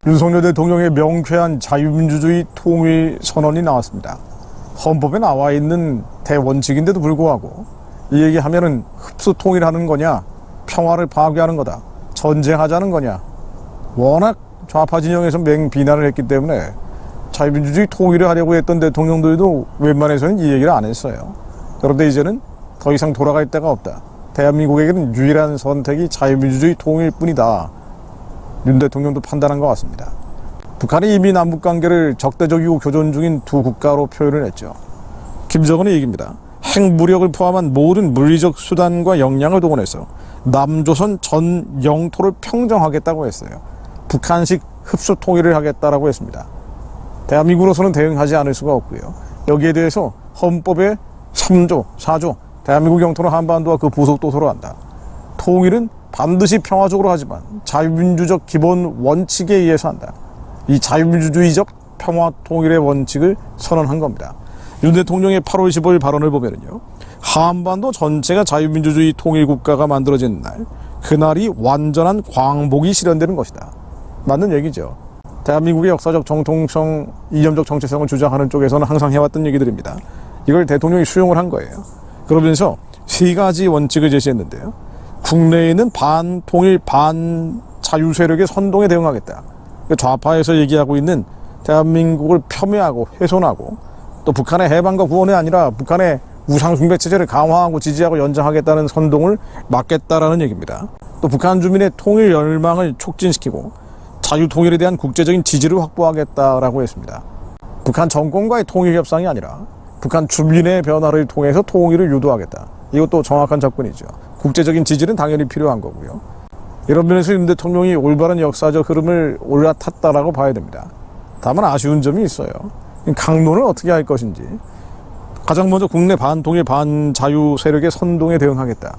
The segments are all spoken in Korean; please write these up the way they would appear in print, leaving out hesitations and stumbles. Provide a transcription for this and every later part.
윤석열 대통령의 명쾌한 자유민주주의 통일 선언이 나왔습니다. 헌법에 나와 있는 대원칙인데도 불구하고 이 얘기하면은 흡수 통일하는 거냐, 평화를 파괴하는 거다, 전쟁하자는 거냐, 워낙 좌파 진영에서 맹비난을 했기 때문에 자유민주주의 통일을 하려고 했던 대통령들도 웬만해서는 이 얘기를 안 했어요. 그런데 이제는 더 이상 돌아갈 데가 없다. 대한민국에게는 유일한 선택이 자유민주주의 통일일 뿐이다. 윤 대통령도 판단한 것 같습니다. 북한이 이미 남북관계를 적대적이고 교전 중인 두 국가로 표현을 했죠. 김정은의 얘기입니다. 핵무력을 포함한 모든 물리적 수단과 역량을 동원해서 남조선 전 영토를 평정하겠다고 했어요. 북한식 흡수 통일을 하겠다라고 했습니다. 대한민국으로서는 대응하지 않을 수가 없고요. 여기에 대해서 헌법의 3조, 4조 대한민국 영토는 한반도와 그 부속도서로 한다. 통일은 반드시 평화적으로 하지만 자유민주적 기본 원칙에 의해서 한다. 이 자유민주주의적 평화 통일의 원칙을 선언한 겁니다. 윤 대통령의 8월 15일 발언을 보면요, 한반도 전체가 자유민주주의 통일국가가 만들어진 날, 그날이 완전한 광복이 실현되는 것이다. 맞는 얘기죠. 대한민국의 역사적 정통성, 이념적 정체성을 주장하는 쪽에서는 항상 해왔던 얘기들입니다. 이걸 대통령이 수용을 한 거예요. 그러면서 세 가지 원칙을 제시했는데요. 국내에는 반통일, 반자유 세력의 선동에 대응하겠다. 좌파에서 얘기하고 있는 대한민국을 폄훼하고 훼손하고, 또 북한의 해방과 구원이 아니라 북한의 우상숭배 체제를 강화하고 지지하고 연장하겠다는 선동을 막겠다라는 얘기입니다. 또 북한 주민의 통일 열망을 촉진시키고 자유 통일에 대한 국제적인 지지를 확보하겠다라고 했습니다. 북한 정권과의 통일 협상이 아니라 북한 주민의 변화를 통해서 통일을 유도하겠다. 이것도 정확한 접근이죠. 국제적인 지지는 당연히 필요한 거고요. 이런 면에서 윤 대통령이 올바른 역사적 흐름을 올라탔다라고 봐야 됩니다. 다만 아쉬운 점이 있어요. 강론을 어떻게 할 것인지. 가장 먼저 국내 반통일 반자유 세력의 선동에 대응하겠다.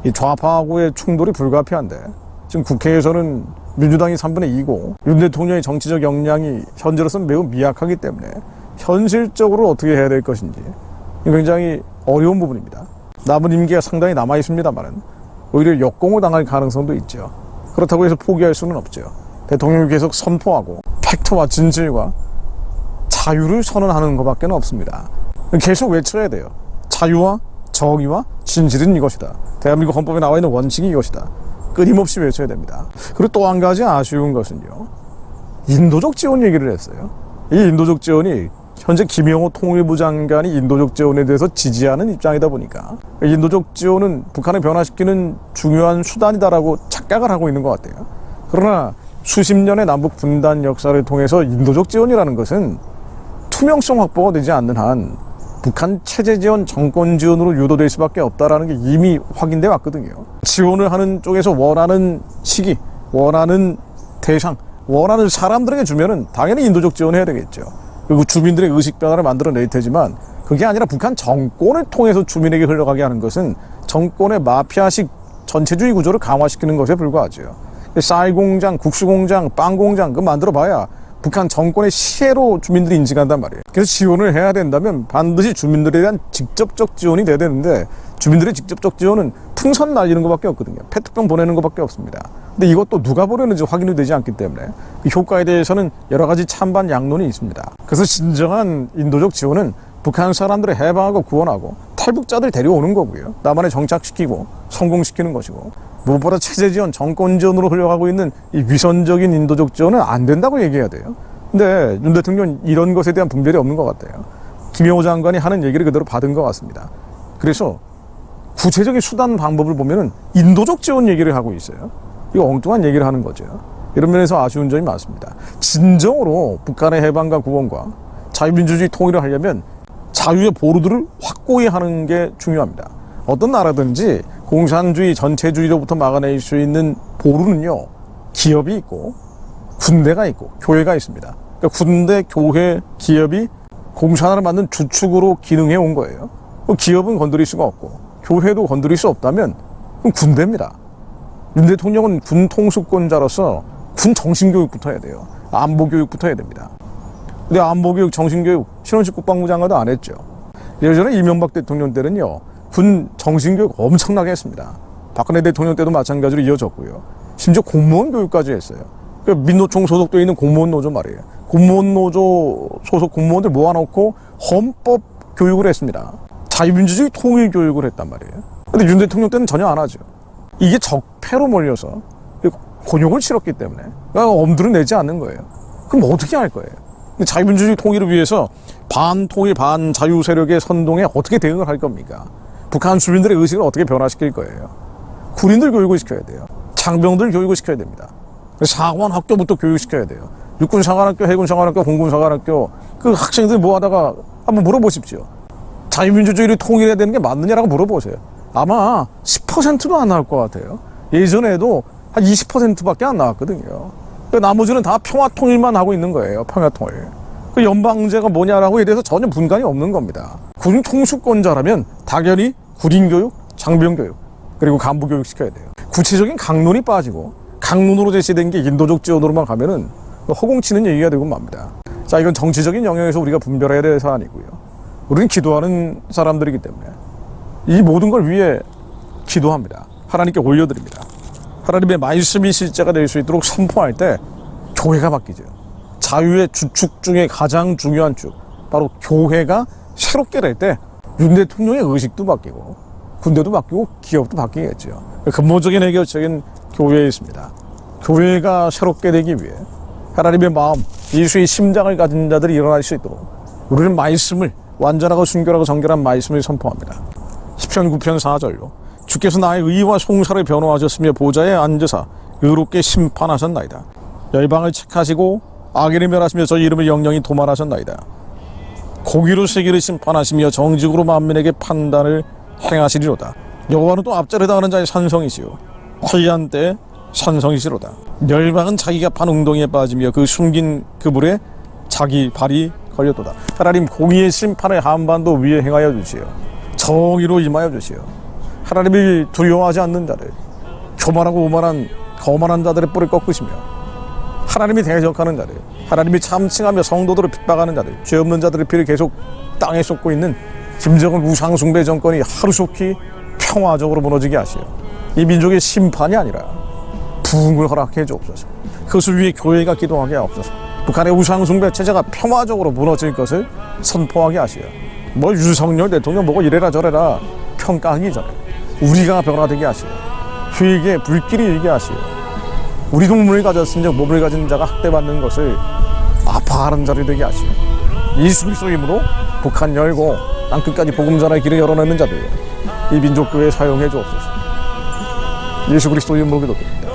이 좌파하고의 충돌이 불가피한데 지금 국회에서는 민주당이 3분의 2고 윤 대통령의 정치적 역량이 현재로서는 매우 미약하기 때문에 현실적으로 어떻게 해야 될 것인지 굉장히 어려운 부분입니다. 남은 임기가 상당히 남아 있습니다만은 오히려 역공을 당할 가능성도 있죠. 그렇다고 해서 포기할 수는 없죠. 대통령이 계속 선포하고 팩트와 진실과 자유를 선언하는 것밖에 없습니다. 계속 외쳐야 돼요. 자유와 정의와 진실은 이것이다. 대한민국 헌법에 나와 있는 원칙이 이것이다. 끊임없이 외쳐야 됩니다. 그리고 또 한 가지 아쉬운 것은요, 인도적 지원 얘기를 했어요. 이 인도적 지원이 현재 김영호 통일부 장관이 인도적 지원에 대해서 지지하는 입장이다 보니까 인도적 지원은 북한을 변화시키는 중요한 수단이다라고 착각을 하고 있는 것 같아요. 그러나 수십 년의 남북 분단 역사를 통해서 인도적 지원이라는 것은 투명성 확보가 되지 않는 한 북한 체제 지원, 정권 지원으로 유도될 수밖에 없다라는 게 이미 확인돼 왔거든요. 지원을 하는 쪽에서 원하는 시기, 원하는 대상, 원하는 사람들에게 주면은 당연히 인도적 지원을 해야 되겠죠. 그리고 주민들의 의식 변화를 만들어낼 테지만 그게 아니라 북한 정권을 통해서 주민에게 흘러가게 하는 것은 정권의 마피아식 전체주의 구조를 강화시키는 것에 불과하죠. 쌀 공장, 국수 공장, 빵 공장 그거 만들어 봐야 북한 정권의 시혜로 주민들이 인식한단 말이에요. 그래서 지원을 해야 된다면 반드시 주민들에 대한 직접적 지원이 돼야 되는데 주민들의 직접적 지원은 풍선 날리는 것밖에 없거든요. 페트병 보내는 것밖에 없습니다. 근데 이것도 누가 보내는지 확인이 되지 않기 때문에 그 효과에 대해서는 여러 가지 찬반 양론이 있습니다. 그래서 진정한 인도적 지원은 북한 사람들을 해방하고 구원하고 탈북자들 데려오는 거고요. 남한에 정착시키고 성공시키는 것이고, 무엇보다 체제 지원, 정권 지원으로 흘러가고 있는 이 위선적인 인도적 지원은 안 된다고 얘기해야 돼요. 근데 윤 대통령은 이런 것에 대한 분별이 없는 것 같아요. 김영호 장관이 하는 얘기를 그대로 받은 것 같습니다. 그래서 구체적인 수단 방법을 보면은 인도적 지원 얘기를 하고 있어요. 이거 엉뚱한 얘기를 하는 거죠. 이런 면에서 아쉬운 점이 많습니다. 진정으로 북한의 해방과 구원과 자유민주주의 통일을 하려면 자유의 보루들을 확고히 하는 게 중요합니다. 어떤 나라든지 공산주의, 전체주의로부터 막아낼 수 있는 보루는요, 기업이 있고 군대가 있고 교회가 있습니다. 그러니까 군대, 교회, 기업이 공산화를 만든 주축으로 기능해 온 거예요. 기업은 건드릴 수가 없고 교회도 건드릴 수 없다면 그럼 군대입니다. 윤 대통령은 군 통수권자로서 군 정신교육부터 해야 돼요. 안보교육부터 해야 됩니다. 근데 안보교육, 정신교육 신원식 국방부 장관도 안 했죠. 예전에 이명박 대통령 때는요, 군 정신교육 엄청나게 했습니다. 박근혜 대통령 때도 마찬가지로 이어졌고요. 심지어 공무원 교육까지 했어요. 그 민노총 소속돼 있는 공무원 노조 말이에요. 공무원 노조 소속 공무원들 모아놓고 헌법 교육을 했습니다. 자유민주주의 통일 교육을 했단 말이에요. 근데 윤 대통령 때는 전혀 안 하죠. 이게 적폐로 몰려서 곤욕을 치렀기 때문에 엄두를 내지 않는 거예요. 그럼 어떻게 할 거예요? 근데 자유민주주의 통일을 위해서 반통일 반자유 세력의 선동에 어떻게 대응을 할 겁니까? 북한 주민들의 의식을 어떻게 변화시킬 거예요? 군인들 교육을 시켜야 돼요. 장병들 교육을 시켜야 됩니다. 사관 학교부터 교육시켜야 돼요. 육군사관학교, 해군사관학교, 공군사관학교 그 학생들 모아다가 한번 물어보십시오. 자유민주주의를 통일해야 되는 게 맞느냐라고 물어보세요. 아마 10%도 안 나올 것 같아요. 예전에도 한 20%밖에 안 나왔거든요. 나머지는 다 평화통일만 하고 있는 거예요. 평화통일. 그 연방제가 뭐냐라고에 대해서 전혀 분간이 없는 겁니다. 군 통수권자라면 당연히 군인교육, 장병교육 그리고 간부교육 시켜야 돼요. 구체적인 강론이 빠지고 강론으로 제시된 게 인도적 지원으로만 가면은 허공치는 얘기가 되고 맙니다. 자, 이건 정치적인 영역에서 우리가 분별해야 될 사안이고요. 우리는 기도하는 사람들이기 때문에 이 모든 걸 위해 기도합니다. 하나님께 올려드립니다. 하나님의 말씀이 실제가 될 수 있도록 선포할 때 교회가 바뀌죠. 자유의 주축 중에 가장 중요한 축, 바로 교회가 새롭게 될 때 윤 대통령의 의식도 바뀌고 군대도 바뀌고 기업도 바뀌겠죠. 근본적인 해결책은 교회에 있습니다. 교회가 새롭게 되기 위해 하나님의 마음, 예수의 심장을 가진 자들이 일어날 수 있도록 우리는 말씀을 완전하고 순결하고 정결한 말씀을 선포합니다. 시편 9편 4절로 주께서 나의 의와 송사를 변호하셨으며 보좌에 앉으사 의롭게 심판하셨나이다. 열방을 책하시고 악인을 멸하시며 저희 이름을 영영히 도말하셨나이다. 공의로 세계를 심판하시며 정직으로 만민에게 판단을 행하시리로다. 여호와는 또 압제를 당하는 자의 산성이시오 화려한 때에 산성이시로다. 열방은 자기가 판 웅덩이에 빠지며 그 숨긴 그물에 자기 발이 걸렸도다. 하나님 공의의 심판을 한반도 위에 행하여 주시오. 정의로 임하여 주시오. 하나님이 두려워하지 않는 자들, 교만하고 오만한 거만한 자들의 뿔을 꺾으시며 하나님이 대적하는 자들, 하나님이 참칭하며 성도들을 핍박하는 자들, 죄 없는 자들의 피를 계속 땅에 쏟고 있는 김정은 우상숭배 정권이 하루속히 평화적으로 무너지게 하시오. 이 민족의 심판이 아니라 부흥을 허락해 주옵소서. 그것을 위해 교회가 기도하게 하옵소서. 북한의 우상숭배 체제가 평화적으로 무너질 것을 선포하게 하시오. 뭐 윤석열 대통령 보고 이래라 저래라 평가하기 전에 우리가 변화되게 하시오. 회개의 불길이 일게 하시오. 우리도 몸을 가졌은즉 몸을 가진 자가 학대받는 것을 아파하는 자리 되게 하시오. 예수 그리스도 이름으로 북한 열고 땅끝까지 복음 전할 길을 열어내는 자들, 이 민족교회 사용해 주옵소서. 예수 그리스도 이름으로 기도드립니다.